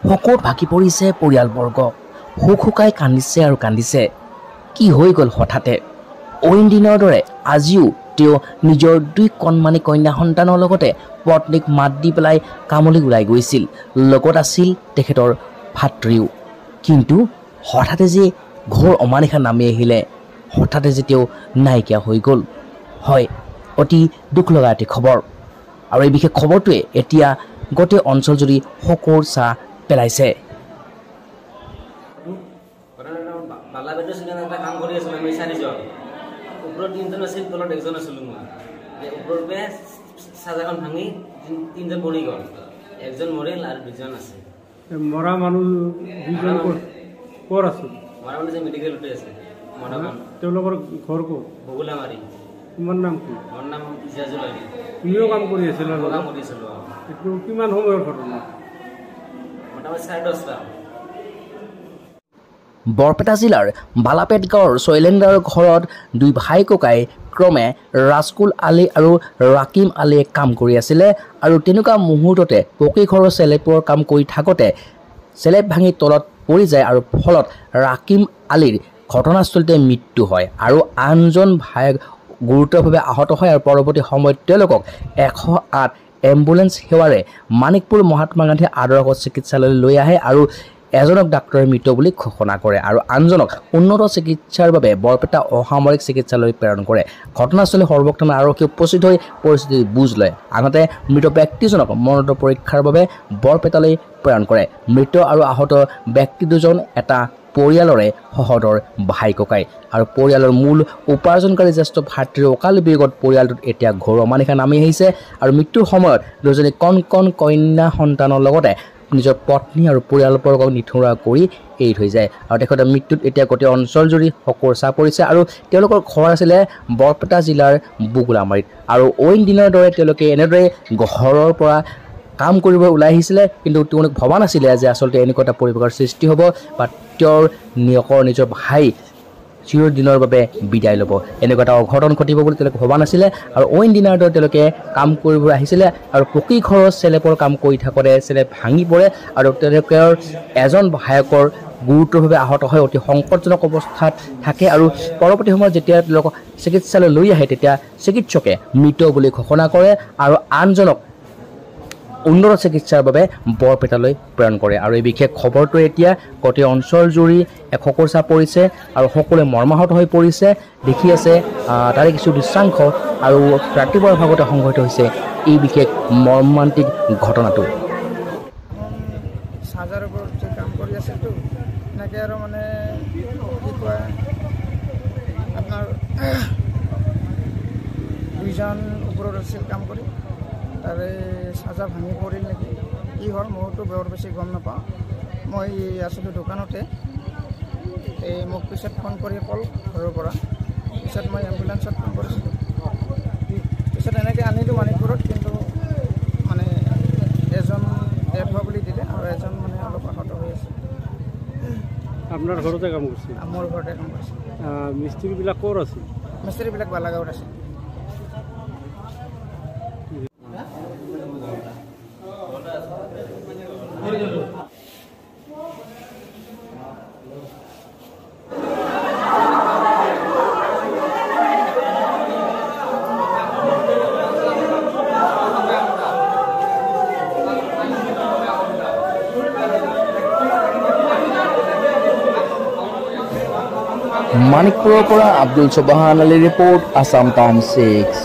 শোকত ভাগি পৰিছে পৰিয়ালবৰ্গ হুকাই কান্দিছে আৰু কান্দিছে কি হৈ গ'ল হঠাতে অইন দিনৰ দৰে আজিও তেওঁ নিজৰ দুই কণমানি কন্যা সন্তানৰ লগতে পত্নীক মাত দি পেলাই কামলৈ ওলাই গৈছিল লগত আছিল তেখেতৰ ভাতৃও কিন্তু হঠাতে যে ঘৰ অমানিশা নামি আহিলে হঠাতে যে তেওঁ নাইকিয়া হৈ গ'ল হয় অতি দুখ লগা এটি খবৰ আৰু এই বিশেষ খবৰটোৱে এতিয়া গোটেই অঞ্চল জুৰি শোকৰ ছাঁ পেলাইছে বালাবেটো সিজন এটা কাম কৰি আছিল আমি চাৰিজন ওপৰত তিনজন আছিল তলত একজন আছিল মই ওপৰৰ পে সাজাখন ভাঙি তিনজন পৰি গ'ল একজন মৰিল আৰু দুজন আছে মৰা মানুহ দুজন ক'ৰ আছিল মৰা মানুহ যে মেডিকেলতে আছে মৰা মানুহ তেওঁলোকৰ ঘৰ ক'ত বগুলামাৰী তোমাৰ নাম কি মোৰ নাম ইজাজুল আলী তুমিও কাম কৰি আছিলা কাম কৰিছিলোঁ এইটো কিমান সময়ৰ ঘটনা মোটামুটি 10:30টা বৰপেটা জিলাৰ বালাপেট গাঁৱৰ শৈলেন্দ্ৰৰ ঘৰত দুই ভাই ককাই ক্ৰমে ৰাজকুল আলী আৰু ৰাকিম আলীয়ে কাম কৰি আছিলে আৰু তেনেকুৱা মুহূৰ্ততে পকী ঘৰৰ চেলেপৰ কাম কৰি থাকোঁতে চেলেপ ভাঙি তলত পৰি যায় আৰু ফলত ৰাকিম আলীৰ ঘটনাস্থলীতে মৃত্যু হয় আৰু আনজন ভাই গুৰুতৰভাৱে আহত হয় আৰু পৰৱৰ্তী সময়ত তেওঁলোকক 108 এম্বুলেন্স সেৱাৰে মানিকপুৰ মহাত্মা গান্ধী আদৰ্শ চিকিৎসালয়লৈ লৈ আহে আৰু এজনক ডাক্তৰে মৃত বুলি ঘোষণা কৰে আৰু আনজনক উন্নত চিকিৎসাৰ বাবে বৰপেটা অসামৰিক চিকিৎসালয়লৈ প্ৰেৰণ কৰে ঘটনাস্থলী সৰ্বক্ষণ আৰক্ষীয়ে উপস্থিত হৈ পৰিস্থিতিৰ বুজ লয় আনহাতে মৃত ব্যক্তিজনক মৰণোত্তৰ পৰীক্ষাৰ বাবে বৰপেটালৈ প্ৰেৰণ কৰে মৃত আৰু আহত ব্যক্তি দুজন এটা পৰিয়ালৰে সহদৰ ভাই ককাই আৰু পৰিয়ালৰ মূল উপাৰ্জনকাৰী জ্যেষ্ঠ ভাতৃৰ অকাল বিয়োগত পৰিয়ালটোত এতিয়া ঘৰ অমানিশা নামি আহিছে আৰু মৃত্যুৰ সময়ত দুজনী কণ কন্যা সন্তানৰ লগতে নিজৰ পত্নী আৰু পৰিয়ালবৰ্গক নিথৰুৱা কৰি এৰি থৈ যায় আৰু তেখেতৰ মৃত্যুত এতিয়া গোটেই অঞ্চল জুৰি শোকৰ ছাঁ পৰিছে আৰু তেওঁলোকৰ ঘৰ আছিলে বৰপেটা জিলাৰ বগুলামাৰীত আৰু অইন দিনৰ দৰে তেওঁলোকে এনেদৰে ঘৰৰ পৰা কাম কৰিব ওলাই আহিছিলে কিন্তু তেওঁলোক ভবা নাছিলে যে আচলতে এনেকুৱা এটা পৰিৱেশৰ সৃষ্টি হ'ব বা তেওঁৰ নিজৰ ভাই চিৰদিনৰ বাবে বিদায় ল'ব এনেকুৱা এটা অঘটন ঘটিব বুলি তেওঁলোকে ভবা নাছিলে আৰু অইন দিনৰ দৰে তেওঁলোকে কাম কৰিব আহিছিলে আৰু পকী ঘৰৰ চেলেপৰ কাম কৰি থাকোঁতে চেলেপ ভাঙি পৰে আৰু তেওঁলোকৰ এজন ভায়েকৰ গুৰুতৰভাৱে আহত হয় অতি সংকটজনক অৱস্থাত থাকে আৰু পৰৱৰ্তী সময়ত যেতিয়া তেওঁলোকক চিকিৎসালয় লৈ আহে তেতিয়া চিকিৎসকে মৃত বুলি ঘোষণা কৰে আৰু আনজনক উন্নত চিকিৎসাৰ বাবে বৰপেটালৈ প্ৰেৰণ কৰে আৰু এই বিশেষ খবৰটোৱে এতিয়া গোটেই অঞ্চল জুৰি এক শোকৰ ছাঁ পৰিছে আৰু সকলোৱে মৰ্মাহত হৈ পৰিছে দেখি আছে তাৰে কিছু দৃশ্যাংশ আৰু ৰাতিপুৱাৰ ভাগতে সংঘটিত হৈছে এই বিশেষ মৰ্মান্তিক ঘটনাটো সাজাৰ ওপৰত কাম কৰি আছিলতো এনেকৈ আৰু মানে কি কয় আপোনাৰ দুইজন ওপৰত আছিল কাম কৰি তাৰে সাজা ভাঙি পৰিল নেকি কি হ'ল মইতো বৰ বেছি গম নাপাওঁ মই আছিলোঁ দোকানতে এই মোক পিছত ফোন কৰি ক'ল ঘৰৰ পৰা পিছত মই এম্বুলেঞ্চত ফোন কৰিছিলোঁ পিছত এনেকৈ আনিলোঁ মানিকপুৰত কিন্তু মানে এজন ডেথ হোৱা বুলি দিলে আৰু এজন মানে অলপ আহত হৈ আছে আপোনাৰ ঘৰতে কাম কৰিছিল মোৰ ঘৰতে কাম কৰিছিল মিস্ত্ৰীবিলাক ক'ৰ আছিল মিস্ত্ৰীবিলাক বালাগাঁৱত আছিল মানিকপুৰৰ পৰা আব্দুল চবাহান আলীৰ ৰিপৰ্ট আছাম টাইমছ 6